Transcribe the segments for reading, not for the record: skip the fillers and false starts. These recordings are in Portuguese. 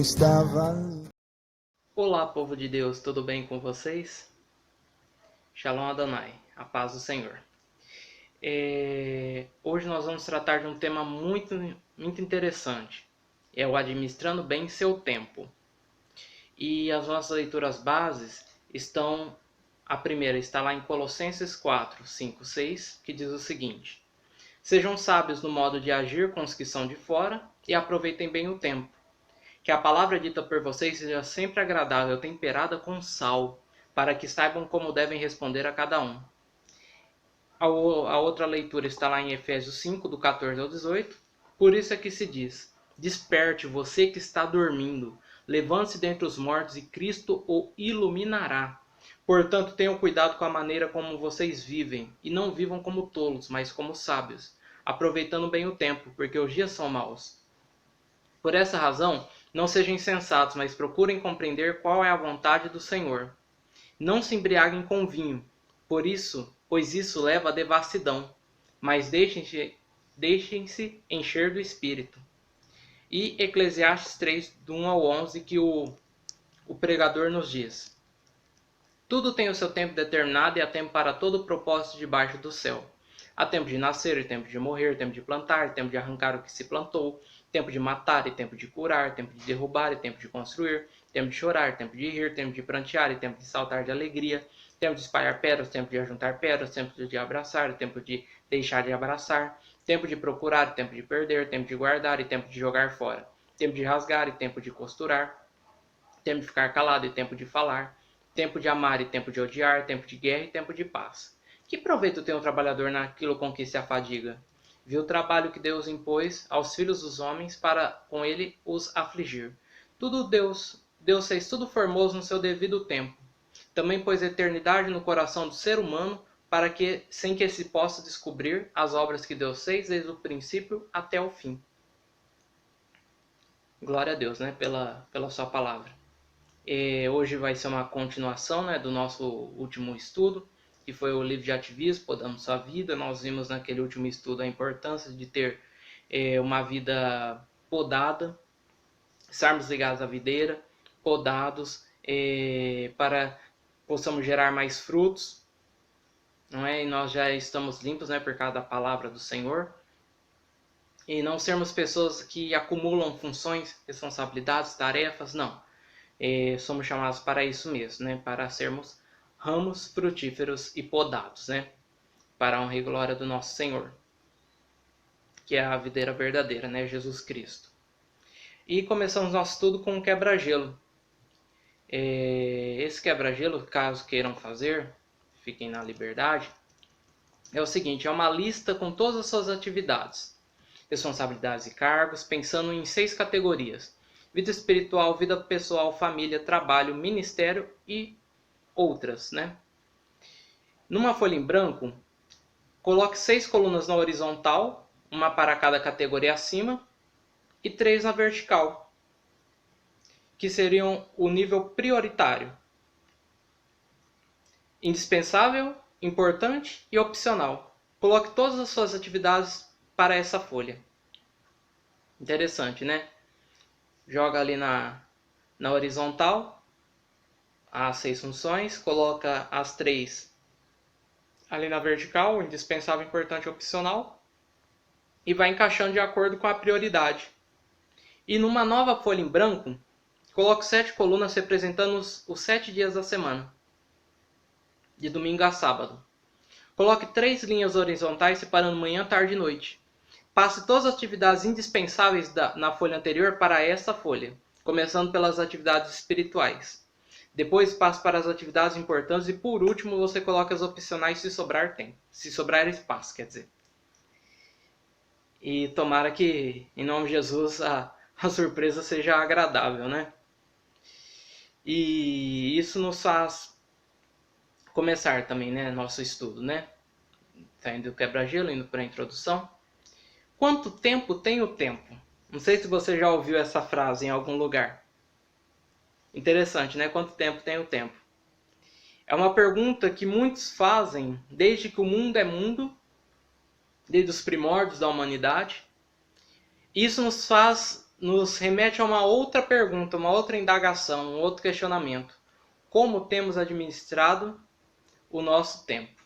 estava ali. Olá, povo de Deus, tudo bem com vocês? Shalom Adonai, a paz do Senhor. Hoje nós vamos tratar de um tema muito interessante. É o administrando bem seu tempo. E as nossas leituras bases estão... A primeira está lá em Colossenses 4, 5, 6, que diz o seguinte: Sejam sábios no modo de agir com os que são de fora e aproveitem bem o tempo. Que a palavra dita por vocês seja sempre agradável, temperada com sal, para que saibam como devem responder a cada um. A outra leitura está lá em Efésios 5, do 14 ao 18. Por isso é que se diz: Desperte, você que está dormindo, levante-se dentre os mortos e Cristo o iluminará. Portanto, tenham cuidado com a maneira como vocês vivem, e não vivam como tolos, mas como sábios, aproveitando bem o tempo, porque os dias são maus. Por essa razão, não sejam insensatos, mas procurem compreender qual é a vontade do Senhor. Não se embriaguem com vinho, pois isso leva à devassidão, mas deixem-se encher do Espírito. E Eclesiastes 3, do 1 ao 11, que o pregador nos diz: Tudo tem o seu tempo determinado e há tempo para todo o propósito debaixo do céu. Há tempo de nascer e tempo de morrer, tempo de plantar, tempo de arrancar o que se plantou, tempo de matar e tempo de curar, tempo de derrubar e tempo de construir, tempo de chorar, tempo de rir, tempo de prantear e tempo de saltar de alegria, tempo de espalhar pedras, tempo de ajuntar pedras, tempo de abraçar e tempo de deixar de abraçar, tempo de procurar e tempo de perder, tempo de guardar e tempo de jogar fora, tempo de rasgar e tempo de costurar, tempo de ficar calado e tempo de falar, tempo de amar e tempo de odiar, tempo de guerra e tempo de paz. Que proveito tem o trabalhador naquilo com que se afadiga? Viu o trabalho que Deus impôs aos filhos dos homens para com ele os afligir. Deus fez tudo formoso no seu devido tempo. Também pôs a eternidade no coração do ser humano para que, sem que se possa descobrir as obras que Deus fez desde o princípio até o fim. Glória a Deus, né, pela sua palavra. Hoje vai ser uma continuação, né, do nosso último estudo, que foi o livro de ativismo, Podando Sua Vida. Nós vimos naquele último estudo a importância de ter uma vida podada, estarmos ligados à videira, podados, para possamos gerar mais frutos, não é? E nós já estamos limpos, né, por causa da palavra do Senhor. E não sermos pessoas que acumulam funções, responsabilidades, tarefas, não. Somos chamados para isso mesmo, né? Para sermos ramos frutíferos e podados, né? Para a honra e glória do nosso Senhor, que é a videira verdadeira, né? Jesus Cristo. E começamos nosso estudo com um quebra-gelo. Esse quebra-gelo, caso queiram fazer, fiquem na liberdade, é o seguinte: é uma lista com todas as suas atividades, responsabilidades e cargos, pensando em 6 categorias: vida espiritual, vida pessoal, família, trabalho, ministério e outras, né? Numa folha em branco, coloque 6 colunas na horizontal, uma para cada categoria acima, e 3 na vertical, que seriam o nível prioritário: indispensável, importante e opcional. Coloque todas as suas atividades para essa folha. Interessante, né? Joga ali na horizontal as 6 funções, coloca as 3 ali na vertical, indispensável, importante e opcional, e vai encaixando de acordo com a prioridade. E numa nova folha em branco, coloque 7 colunas representando os 7 dias da semana, de domingo a sábado. Coloque 3 linhas horizontais separando manhã, tarde e noite. Passe todas as atividades indispensáveis na folha anterior para essa folha, começando pelas atividades espirituais. Depois passe para as atividades importantes e por último você coloca as opcionais se sobrar tempo. Se sobrar espaço, quer dizer. E tomara que, em nome de Jesus, a surpresa seja agradável, né? E isso nos faz começar também, né, nosso estudo, né? Tá indo do quebra-gelo, indo para a introdução. Quanto tempo tem o tempo? Não sei se você já ouviu essa frase em algum lugar. Interessante, né? Quanto tempo tem o tempo? É uma pergunta que muitos fazem desde que o mundo é mundo, desde os primórdios da humanidade. Isso nos faz nos remete a uma outra pergunta, uma outra indagação, um outro questionamento. Como temos administrado o nosso tempo?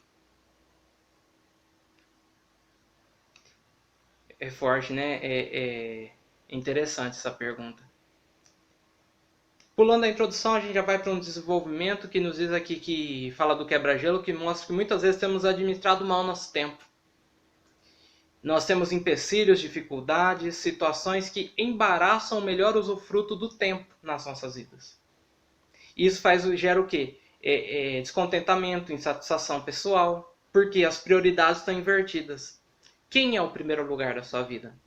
É forte, né? É interessante essa pergunta. Pulando a introdução, a gente já vai para um desenvolvimento que nos diz aqui, que fala do quebra-gelo, que mostra que muitas vezes temos administrado mal nosso tempo. Nós temos empecilhos, dificuldades, situações que embaraçam o melhor usufruto do tempo nas nossas vidas. Isso gera o quê? Descontentamento, insatisfação pessoal, porque as prioridades estão invertidas. Quem é o primeiro lugar da sua vida?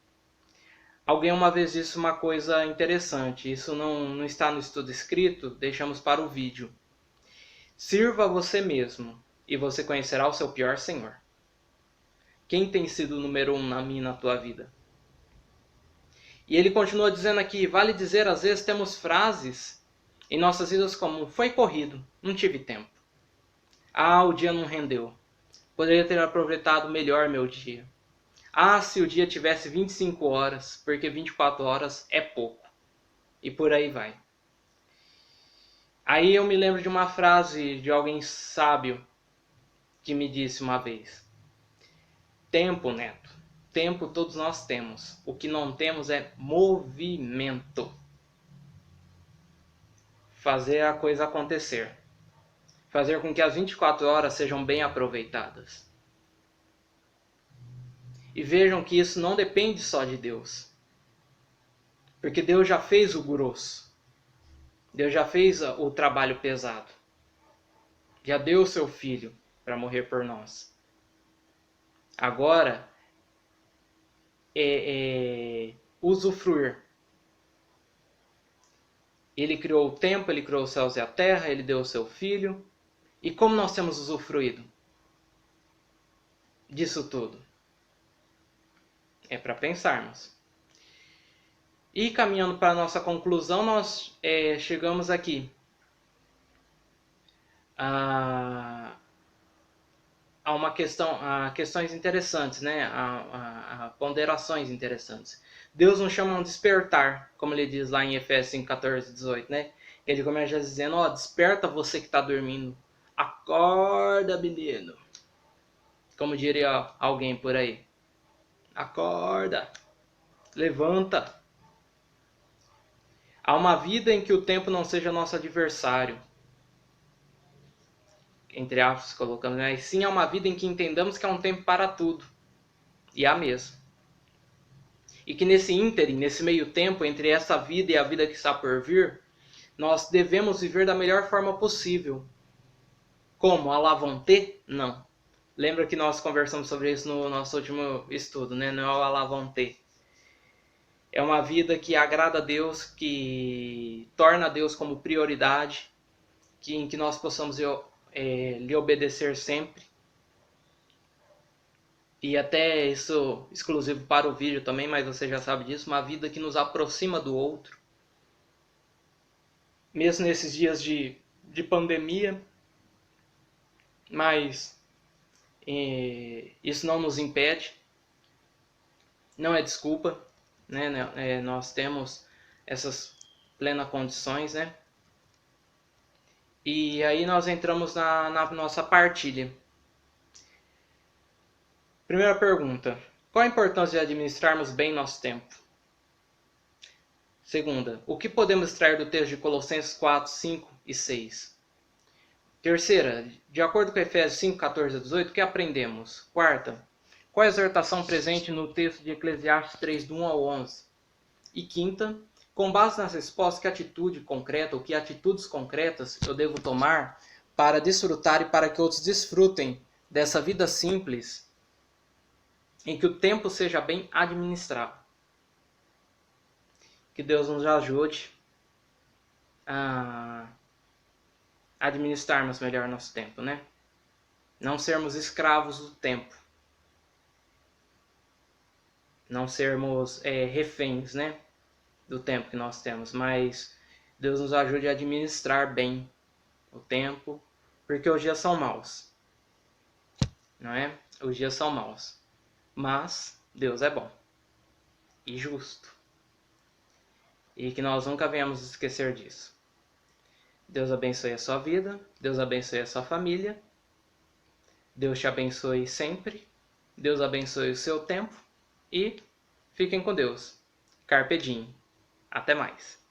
Alguém uma vez disse uma coisa interessante, isso não está no estudo escrito, deixamos para o vídeo. Sirva a você mesmo, e você conhecerá o seu pior senhor. Quem tem sido o número 1 na minha e na tua vida? E ele continua dizendo aqui, vale dizer, às vezes temos frases em nossas vidas como, foi corrido, não tive tempo. Ah, o dia não rendeu. Poderia ter aproveitado melhor meu dia. Ah, se o dia tivesse 25 horas, porque 24 horas é pouco. E por aí vai. Aí eu me lembro de uma frase de alguém sábio que me disse uma vez. Tempo, neto. Tempo todos nós temos. O que não temos é movimento. Fazer a coisa acontecer. Fazer com que as 24 horas sejam bem aproveitadas. E vejam que isso não depende só de Deus. Porque Deus já fez o grosso. Deus já fez o trabalho pesado. Já deu o seu filho para morrer por nós. Agora usufruir. Ele criou o tempo, ele criou os céus e a terra, ele deu o seu filho. E como nós temos usufruído disso tudo? É para pensarmos. E caminhando para a nossa conclusão, nós chegamos aqui a uma questão, a questões interessantes, né? a ponderações interessantes. Deus nos chama a um despertar, como ele diz lá em Efésios 5, 14, 18, né? Ele começa dizendo, desperta você que está dormindo. Acorda, menino. Como diria alguém por aí. Acorda. Levanta. Há uma vida em que o tempo não seja nosso adversário. Entre aspas, colocamos, mas sim há uma vida em que entendamos que há um tempo para tudo. E há mesmo. E que nesse ínterim, nesse meio tempo, entre essa vida e a vida que está por vir, nós devemos viver da melhor forma possível. Como? À la volonté? Não. Lembra que nós conversamos sobre isso no nosso último estudo, né? Não é à la volonté. É uma vida que agrada a Deus, que torna a Deus como prioridade, em que nós possamos lhe obedecer sempre. E até isso exclusivo para o vídeo também, mas você já sabe disso, uma vida que nos aproxima do outro. Mesmo nesses dias de pandemia, mas isso não nos impede, não é desculpa, né? Nós temos essas plenas condições, né? E aí nós entramos na nossa partilha. Primeira pergunta, qual a importância de administrarmos bem nosso tempo? Segunda, o que podemos extrair do texto de Colossenses 4, 5 e 6? Terceira, de acordo com Efésios 5, 14 a 18, o que aprendemos? Quarta, qual a exortação presente no texto de Eclesiastes 3, do 1 ao 11? E quinta, com base nas respostas, que atitude concreta ou que atitudes concretas eu devo tomar para desfrutar e para que outros desfrutem dessa vida simples em que o tempo seja bem administrado. Que Deus nos ajude a administrarmos melhor nosso tempo, né? Não sermos escravos do tempo. Não sermos reféns, né? Do tempo que nós temos. Mas Deus nos ajude a administrar bem o tempo, porque os dias são maus. Não é? Os dias são maus. Mas Deus é bom e justo. e que nós nunca venhamos esquecer disso. Deus abençoe a sua vida, Deus abençoe a sua família, Deus te abençoe sempre, Deus abençoe o seu tempo e fiquem com Deus. Carpe diem. Até mais.